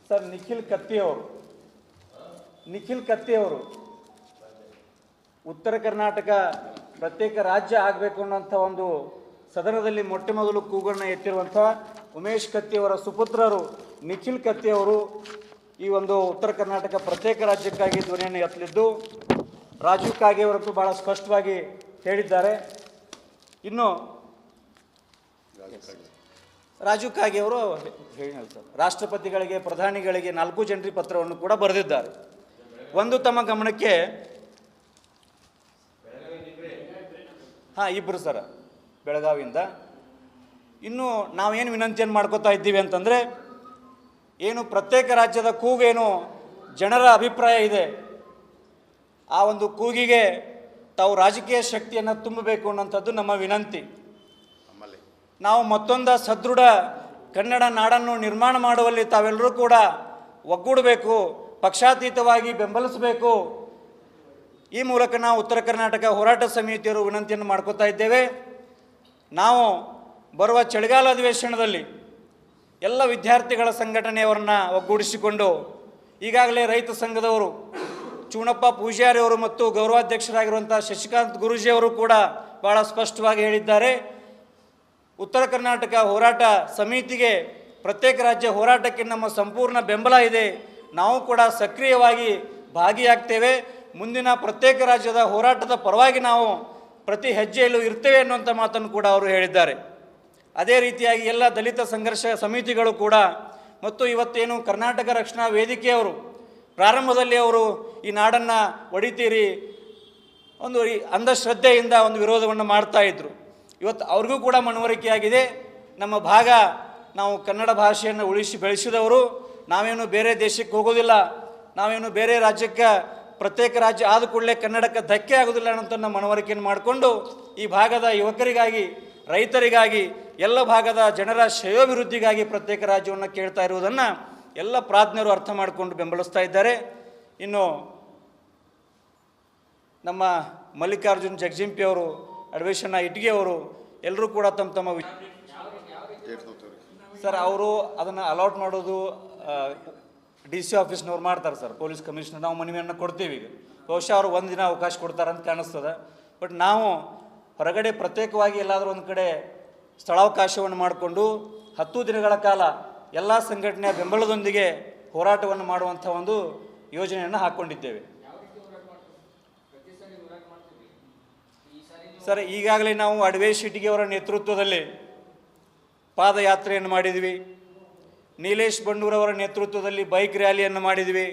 Sir Nikhil ಕತ್ತಿಯವರು ಉತ್ತರ ಕರ್ನಾಟಕ ಪ್ರತ್ಯೇಕ ರಾಜ್ಯ ಆಗಬೇಕು ಅನ್ನೋಂಥ ಒಂದು ಸದನದಲ್ಲಿ ಮೊಟ್ಟ ಮೊದಲು ಕೂಗನ್ನು ಎತ್ತಿರುವಂಥ ಉಮೇಶ್ ಕತ್ತಿಯವರ ಸುಪುತ್ರರು ನಿಖಿಲ್ ಕತ್ತಿಯವರು ಈ ಒಂದು ಉತ್ತರ ಕರ್ನಾಟಕ ಪ್ರತ್ಯೇಕ ರಾಜ್ಯಕ್ಕಾಗಿ ಧ್ವನಿಯನ್ನು ಎತ್ತಲಿದ್ದು ರಾಜೀವ್ ಕಾಗೆ ಅವರಂತೂ ಭಾಳ ಸ್ಪಷ್ಟವಾಗಿ ಹೇಳಿದ್ದಾರೆ. ಇನ್ನು ರಾಜೀವ್ ಕಾಗೆ ಅವರು ರಾಷ್ಟ್ರಪತಿಗಳಿಗೆ ಪ್ರಧಾನಿಗಳಿಗೆ 4 ಜನರಿ ಪತ್ರವನ್ನು ಕೂಡ ಬರೆದಿದ್ದಾರೆ. ಒಂದು ತಮ್ಮ ಗಮನಕ್ಕೆ ಇಬ್ಬರು ಸರ ಬೆಳಗಾವಿಯಿಂದ. ಇನ್ನು ನಾವೇನು ವಿನಂತಿಯನ್ನು ಮಾಡ್ಕೋತಾ ಇದ್ದೀವಿ ಅಂತಂದರೆ, ಏನು ಪ್ರತ್ಯೇಕ ರಾಜ್ಯದ ಕೂಗೇನು ಜನರ ಅಭಿಪ್ರಾಯ ಇದೆ, ಆ ಒಂದು ಕೂಗಿಗೆ ತಾವು ರಾಜಕೀಯ ಶಕ್ತಿಯನ್ನು ತುಂಬಬೇಕು ಅನ್ನೋಂಥದ್ದು ನಮ್ಮ ವಿನಂತಿ. ನಾವು ಮತ್ತೊಂದು ಸದೃಢ ಕನ್ನಡ ನಾಡನ್ನು ನಿರ್ಮಾಣ ಮಾಡುವಲ್ಲಿ ತಾವೆಲ್ಲರೂ ಕೂಡ ಒಗ್ಗೂಡಬೇಕು, ಪಕ್ಷಾತೀತವಾಗಿ ಬೆಂಬಲಿಸಬೇಕು. ಈ ಮೂಲಕ ನಾವು ಉತ್ತರ ಕರ್ನಾಟಕ ಹೋರಾಟ ಸಮಿತಿಯವರು ವಿನಂತಿಯನ್ನು ಮಾಡ್ಕೋತಾ ಇದ್ದೇವೆ. ನಾವು ಬರುವ ಚಳಿಗಾಲ ಅಧಿವೇಶನದಲ್ಲಿ ಎಲ್ಲ ವಿದ್ಯಾರ್ಥಿಗಳ ಸಂಘಟನೆಯವರನ್ನು ಒಗ್ಗೂಡಿಸಿಕೊಂಡು ಈಗಾಗಲೇ ರೈತ ಸಂಘದವರು ಚೂಣಪ್ಪ ಪೂಜಾರಿಯವರು ಮತ್ತು ಗೌರವಾಧ್ಯಕ್ಷರಾಗಿರುವಂಥ ಶಶಿಕಾಂತ್ ಗುರೂಜಿಯವರು ಕೂಡ ಭಾಳ ಸ್ಪಷ್ಟವಾಗಿ ಹೇಳಿದ್ದಾರೆ. ಉತ್ತರ ಕರ್ನಾಟಕ ಹೋರಾಟ ಸಮಿತಿಗೆ ಪ್ರತ್ಯೇಕ ರಾಜ್ಯ ಹೋರಾಟಕ್ಕೆ ನಮ್ಮ ಸಂಪೂರ್ಣ ಬೆಂಬಲ ಇದೆ, ನಾವು ಕೂಡ ಸಕ್ರಿಯವಾಗಿ ಭಾಗಿಯಾಗ್ತೇವೆ, ಮುಂದಿನ ಪ್ರತ್ಯೇಕ ರಾಜ್ಯದ ಹೋರಾಟದ ಪರವಾಗಿ ನಾವು ಪ್ರತಿ ಹೆಜ್ಜೆಯಲ್ಲೂ ಇರ್ತೇವೆ ಅನ್ನುವಂಥ ಮಾತನ್ನು ಕೂಡ ಅವರು ಹೇಳಿದ್ದಾರೆ. ಅದೇ ರೀತಿಯಾಗಿ ಎಲ್ಲ ದಲಿತ ಸಂಘರ್ಷ ಸಮಿತಿಗಳು ಕೂಡ ಮತ್ತು ಇವತ್ತೇನು ಕರ್ನಾಟಕ ರಕ್ಷಣಾ ವೇದಿಕೆಯವರು ಪ್ರಾರಂಭದಲ್ಲಿ ಅವರು ಈ ನಾಡನ್ನು ಒಡಿತೀರಿ ಒಂದು ಅಂಧಶ್ರದ್ಧೆಯಿಂದ ಒಂದು ವಿರೋಧವನ್ನು ಮಾಡ್ತಾಯಿದ್ರು. ಇವತ್ತು ಅವ್ರಿಗೂ ಕೂಡ ಮನವರಿಕೆಯಾಗಿದೆ. ನಮ್ಮ ಭಾಗ, ನಾವು ಕನ್ನಡ ಭಾಷೆಯನ್ನು ಉಳಿಸಿ ಬೆಳೆಸಿದವರು, ನಾವೇನು ಬೇರೆ ದೇಶಕ್ಕೆ ಹೋಗೋದಿಲ್ಲ, ನಾವೇನು ಬೇರೆ ರಾಜ್ಯಕ್ಕೆ ಪ್ರತ್ಯೇಕ ರಾಜ್ಯ ಆದ ಕೂಡಲೇ ಕನ್ನಡಕ್ಕೆ ಧಕ್ಕೆ ಆಗೋದಿಲ್ಲ ಅನ್ನೋಂಥ ಮನವರಿಕೆಯನ್ನು ಮಾಡಿಕೊಂಡು ಈ ಭಾಗದ ಯುವಕರಿಗಾಗಿ, ರೈತರಿಗಾಗಿ, ಎಲ್ಲ ಭಾಗದ ಜನರ ಶ್ರೇಯೋಭಿವೃದ್ಧಿಗಾಗಿ ಪ್ರತ್ಯೇಕ ರಾಜ್ಯವನ್ನು ಕೇಳ್ತಾ ಇರುವುದನ್ನು ಎಲ್ಲ ಪ್ರಾಜ್ಞರು ಅರ್ಥ ಮಾಡಿಕೊಂಡು ಬೆಂಬಲಿಸ್ತಾ ಇದ್ದಾರೆ. ಇನ್ನು ನಮ್ಮ ಮಲ್ಲಿಕಾರ್ಜುನ್ ಜಗಜಿಂಪಿ ಅವರು, ಅಡ್ವೇಷನ್ನ ಇಟ್ಗಿ ಅವರು ಎಲ್ಲರೂ ಕೂಡ ತಮ್ಮ ಸರ್ ಅವರು ಅದನ್ನು ಅಲಾಟ್ ಮಾಡೋದು DC ಆಫೀಸ್ನವ್ರು ಮಾಡ್ತಾರೆ ಸರ್, ಪೊಲೀಸ್ ಕಮಿಷನರ್. ನಾವು ಮನವಿಯನ್ನು ಕೊಡ್ತೀವಿ. ಈಗ ಬಹುಶಃ ಅವರು ಒಂದು ದಿನ ಅವಕಾಶ ಕೊಡ್ತಾರಂತ ಕಾಣಿಸ್ತದೆ. ಬಟ್ ನಾವು ಹೊರಗಡೆ ಪ್ರತ್ಯೇಕವಾಗಿ ಎಲ್ಲಾದರೂ ಒಂದು ಕಡೆ ಸ್ಥಳಾವಕಾಶವನ್ನು ಮಾಡಿಕೊಂಡು 10 ದಿನಗಳ ಕಾಲ ಎಲ್ಲ ಸಂಘಟನೆಯ ಬೆಂಬಲದೊಂದಿಗೆ ಹೋರಾಟವನ್ನು ಮಾಡುವಂಥ ಒಂದು ಯೋಜನೆಯನ್ನು ಹಾಕ್ಕೊಂಡಿದ್ದೇವೆ. ಸರ್ ಈಗಾಗಲೇ ನಾವು ಅಡ್ವೇಶ್ ಇಟ್ಗಿಯವರ ನೇತೃತ್ವದಲ್ಲಿ ಪಾದಯಾತ್ರೆಯನ್ನು ಮಾಡಿದ್ವಿ, ನೀಲೇಶ್ ಬಂಡೂರವರ ನೇತೃತ್ವದಲ್ಲಿ ಬೈಕ್ ರ್ಯಾಲಿಯನ್ನು ಮಾಡಿದ್ವಿ,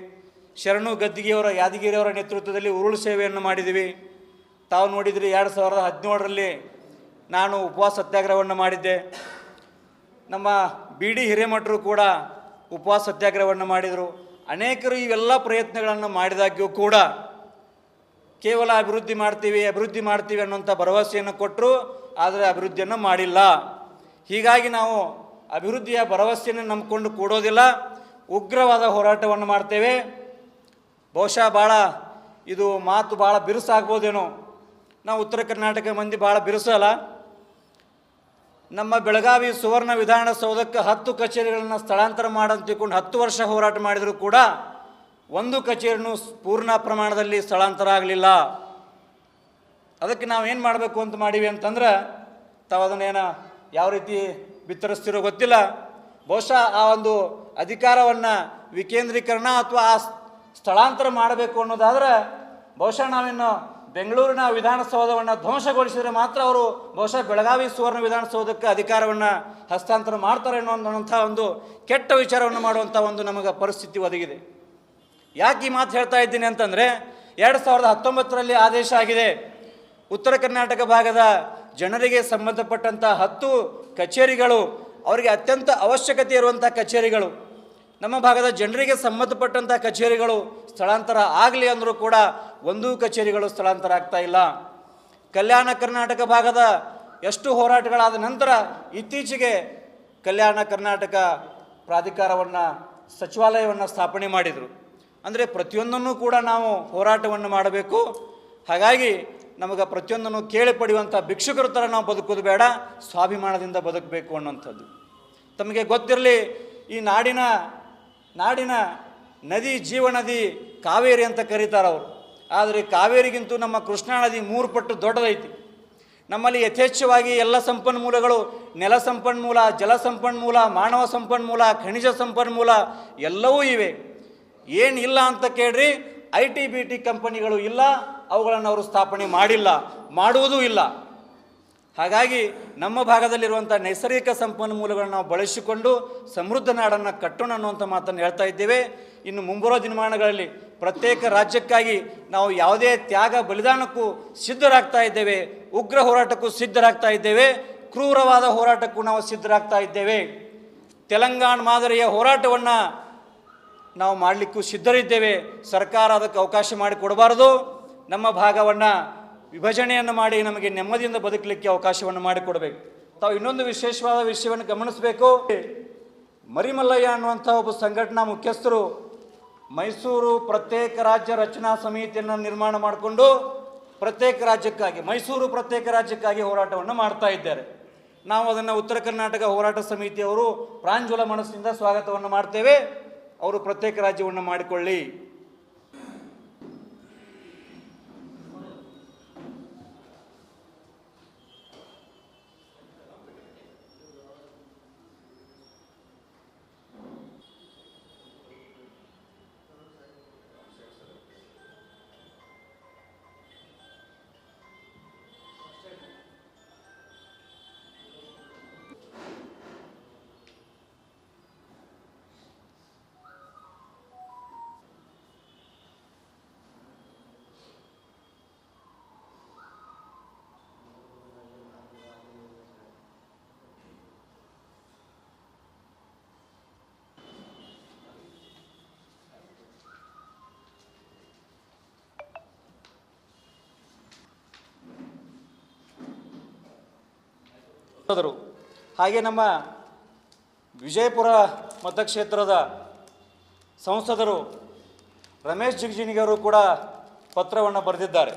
ಶರಣು ಗದ್ದಿಗೆಯವರ ಯಾದಗಿರಿಯವರ ನೇತೃತ್ವದಲ್ಲಿ ಉರುಳು ಸೇವೆಯನ್ನು ಮಾಡಿದ್ವಿ. ತಾವು ನೋಡಿದ್ರಿ 2017ರಲ್ಲಿ ನಾನು ಉಪವಾಸ ಸತ್ಯಾಗ್ರಹವನ್ನು ಮಾಡಿದ್ದೆ. ನಮ್ಮ BD ಹಿರೇಮಠರು ಕೂಡ ಉಪವಾಸ ಸತ್ಯಾಗ್ರಹವನ್ನು ಮಾಡಿದರು. ಅನೇಕರು ಇವೆಲ್ಲ ಪ್ರಯತ್ನಗಳನ್ನು ಮಾಡಿದಾಗ್ಯೂ ಕೂಡ ಕೇವಲ ಅಭಿವೃದ್ಧಿ ಮಾಡ್ತೀವಿ ಅನ್ನೋಂಥ ಭರವಸೆಯನ್ನು ಕೊಟ್ಟರು, ಆದರೆ ಅಭಿವೃದ್ಧಿಯನ್ನು ಮಾಡಿಲ್ಲ. ಹೀಗಾಗಿ ನಾವು ಅಭಿವೃದ್ಧಿಯ ಭರವಸೆಯನ್ನು ನಂಬಿಕೊಂಡು ಕೂಡೋದಿಲ್ಲ, ಉಗ್ರವಾದ ಹೋರಾಟವನ್ನು ಮಾಡ್ತೇವೆ. ಬಹುಶಃ ಇದು ಮಾತು ಭಾಳ ಬಿರುಸಾಗ್ಬೋದೇನೋ, ನಾವು ಉತ್ತರ ಕರ್ನಾಟಕ ಮಂದಿ ಭಾಳ ಬಿರುಸಲ್ಲ. ನಮ್ಮ ಬೆಳಗಾವಿ ಸುವರ್ಣ ವಿಧಾನಸೌಧಕ್ಕೆ 10 ಕಚೇರಿಗಳನ್ನು ಸ್ಥಳಾಂತರ ಮಾಡಂತ ತಿಳ್ಕೊಂಡು 10 ವರ್ಷ ಹೋರಾಟ ಮಾಡಿದರೂ ಕೂಡ ಒಂದು ಕಚೇರಿನೂ ಪೂರ್ಣ ಪ್ರಮಾಣದಲ್ಲಿ ಸ್ಥಳಾಂತರ ಆಗಲಿಲ್ಲ. ಅದಕ್ಕೆ ನಾವೇನು ಮಾಡಬೇಕು ಅಂತ ಮಾಡೀವಿ ಅಂತಂದ್ರೆ, ತಾವು ಅದನ್ನೇನು ಯಾವ ರೀತಿ ಬಿತ್ತರಿಸ್ತಿರೋ ಗೊತ್ತಿಲ್ಲ. ಬಹುಶಃ ಆ ಒಂದು ಅಧಿಕಾರವನ್ನು ವಿಕೇಂದ್ರೀಕರಣ ಅಥವಾ ಆ ಸ್ಥಳಾಂತರ ಮಾಡಬೇಕು ಅನ್ನೋದಾದರೆ ಬಹುಶಃ ನಾವಿನ್ನು ಬೆಂಗಳೂರಿನ ವಿಧಾನಸೌಧವನ್ನು ಧ್ವಂಸಗೊಳಿಸಿದರೆ ಮಾತ್ರ ಅವರು ಬಹುಶಃ ಬೆಳಗಾವಿ ಸುವರ್ಣ ವಿಧಾನಸೌಧಕ್ಕೆ ಅಧಿಕಾರವನ್ನು ಹಸ್ತಾಂತರ ಮಾಡ್ತಾರೆ ಅನ್ನೋಂಥ ಒಂದು ಕೆಟ್ಟ ವಿಚಾರವನ್ನು ಮಾಡುವಂಥ ಒಂದು ನಮಗೆ ಪರಿಸ್ಥಿತಿ ಒದಗಿದೆ. ಯಾಕೆ ಈ ಮಾತು ಹೇಳ್ತಾ ಇದ್ದೀನಿ ಅಂತಂದರೆ, 2019ರಲ್ಲಿ ಆದೇಶ ಆಗಿದೆ, ಉತ್ತರ ಕರ್ನಾಟಕ ಭಾಗದ ಜನರಿಗೆ ಸಂಬಂಧಪಟ್ಟಂಥ 10 ಕಚೇರಿಗಳು, ಅವರಿಗೆ ಅತ್ಯಂತ ಅವಶ್ಯಕತೆ ಇರುವಂಥ ಕಚೇರಿಗಳು, ನಮ್ಮ ಭಾಗದ ಜನರಿಗೆ ಸಂಬಂಧಪಟ್ಟಂಥ ಕಚೇರಿಗಳು ಸ್ಥಳಾಂತರ ಆಗಲಿ ಅಂದರೂ ಕೂಡ ಒಂದೂ ಕಚೇರಿಗಳು ಸ್ಥಳಾಂತರ ಆಗ್ತಾ ಇಲ್ಲ. ಕಲ್ಯಾಣ ಕರ್ನಾಟಕ ಭಾಗದ ಎಷ್ಟು ಹೋರಾಟಗಳಾದ ನಂತರ ಇತ್ತೀಚೆಗೆ ಕಲ್ಯಾಣ ಕರ್ನಾಟಕ ಪ್ರಾಧಿಕಾರವನ್ನು, ಸಚಿವಾಲಯವನ್ನು ಸ್ಥಾಪನೆ ಮಾಡಿದರು. ಅಂದರೆ ಪ್ರತಿಯೊಂದನ್ನು ಕೂಡ ನಾವು ಹೋರಾಟವನ್ನು ಮಾಡಬೇಕು. ಹಾಗಾಗಿ ನಮಗೆ ಪ್ರತಿಯೊಂದನ್ನು ಕೇಳಿ ಪಡೆಯುವಂಥ ಭಿಕ್ಷುಕರ ಥರ ನಾವು ಬದುಕೋದು ಬೇಡ, ಸ್ವಾಭಿಮಾನದಿಂದ ಬದುಕಬೇಕು ಅನ್ನೋಂಥದ್ದು. ತಮಗೆ ಗೊತ್ತಿರಲಿ, ಈ ನಾಡಿನ ನದಿ ಜೀವನದಿ ಕಾವೇರಿ ಅಂತ ಕರೀತಾರೆ ಅವರು. ಆದರೆ ಕಾವೇರಿಗಿಂತೂ ನಮ್ಮ ಕೃಷ್ಣಾ ನದಿ 3 ಪಟ್ಟು ದೊಡ್ಡದೈತಿ. ನಮ್ಮಲ್ಲಿ ಯಥೇಚ್ಛವಾಗಿ ಎಲ್ಲ ಸಂಪನ್ಮೂಲಗಳು, ನೆಲ ಸಂಪನ್ಮೂಲ, ಜಲ ಸಂಪನ್ಮೂಲ, ಮಾನವ ಸಂಪನ್ಮೂಲ, ಖನಿಜ ಸಂಪನ್ಮೂಲ ಎಲ್ಲವೂ ಇವೆ. ಏನಿಲ್ಲ ಅಂತ ಕೇಳ್ರಿ, IT-BT ಕಂಪನಿಗಳು ಇಲ್ಲ, ಅವುಗಳನ್ನು ಅವರು ಸ್ಥಾಪನೆ ಮಾಡಿಲ್ಲ, ಮಾಡುವುದೂ ಇಲ್ಲ. ಹಾಗಾಗಿ ನಮ್ಮ ಭಾಗದಲ್ಲಿರುವಂಥ ನೈಸರ್ಗಿಕ ಸಂಪನ್ಮೂಲಗಳನ್ನು ನಾವು ಬಳಸಿಕೊಂಡು ಸಮೃದ್ಧ ನಾಡನ್ನು ಕಟ್ಟೋಣ ಅನ್ನುವಂಥ ಮಾತನ್ನು ಹೇಳ್ತಾ ಇದ್ದೇವೆ. ಇನ್ನು ಮುಂಬರುವ ದಿನಮಾನಗಳಲ್ಲಿ ಪ್ರತ್ಯೇಕ ರಾಜ್ಯಕ್ಕಾಗಿ ನಾವು ಯಾವುದೇ ತ್ಯಾಗ ಬಲಿದಾನಕ್ಕೂ ಸಿದ್ಧರಾಗ್ತಾ ಇದ್ದೇವೆ, ಉಗ್ರ ಹೋರಾಟಕ್ಕೂ ಸಿದ್ಧರಾಗ್ತಾ ಇದ್ದೇವೆ, ಕ್ರೂರವಾದ ಹೋರಾಟಕ್ಕೂ ನಾವು ಸಿದ್ಧರಾಗ್ತಾ ಇದ್ದೇವೆ. ತೆಲಂಗಾಣ ಮಾದರಿಯ ಹೋರಾಟವನ್ನು ನಾವು ಮಾಡಲಿಕ್ಕೂ ಸಿದ್ಧರಿದ್ದೇವೆ. ಸರ್ಕಾರ ಅದಕ್ಕೆ ಅವಕಾಶ ಮಾಡಿಕೊಡಬಾರದು. ನಮ್ಮ ಭಾಗವನ್ನು ವಿಭಜನೆಯನ್ನು ಮಾಡಿ ನಮಗೆ ನೆಮ್ಮದಿಯಿಂದ ಬದುಕಲಿಕ್ಕೆ ಅವಕಾಶವನ್ನು ಮಾಡಿಕೊಡಬೇಕು. ತಾವು ಇನ್ನೊಂದು ವಿಶೇಷವಾದ ವಿಷಯವನ್ನು ಗಮನಿಸಬೇಕು. ಮರಿಮಲ್ಲಯ್ಯ ಅನ್ನುವಂಥ ಒಬ್ಬ ಸಂಘಟನಾ ಮುಖ್ಯಸ್ಥರು ಮೈಸೂರು ಪ್ರತ್ಯೇಕ ರಾಜ್ಯ ರಚನಾ ಸಮಿತಿಯನ್ನು ನಿರ್ಮಾಣ ಮಾಡಿಕೊಂಡು ಮೈಸೂರು ಪ್ರತ್ಯೇಕ ರಾಜ್ಯಕ್ಕಾಗಿ ಹೋರಾಟವನ್ನು ಮಾಡ್ತಾ ಇದ್ದಾರೆ. ನಾವು ಅದನ್ನು ಉತ್ತರ ಕರ್ನಾಟಕ ಹೋರಾಟ ಸಮಿತಿಯವರು ಪ್ರಾಂಜಲ ಮನಸ್ಸಿನಿಂದ ಸ್ವಾಗತವನ್ನು ಮಾಡ್ತೇವೆ. ಅವರು ಪ್ರತ್ಯೇಕ ರಾಜ್ಯವನ್ನು ಮಾಡಿಕೊಳ್ಳಿ. ಹಾಗೆ ನಮ್ಮ ವಿಜಯಪುರ ಮತಕ್ಷೇತ್ರದ ಸಂಸದರು ರಮೇಶ್ ಜಿಗಜಿಣಗಿ ಅವರು ಕೂಡ ಪತ್ರವನ್ನು ಬರೆದಿದ್ದಾರೆ.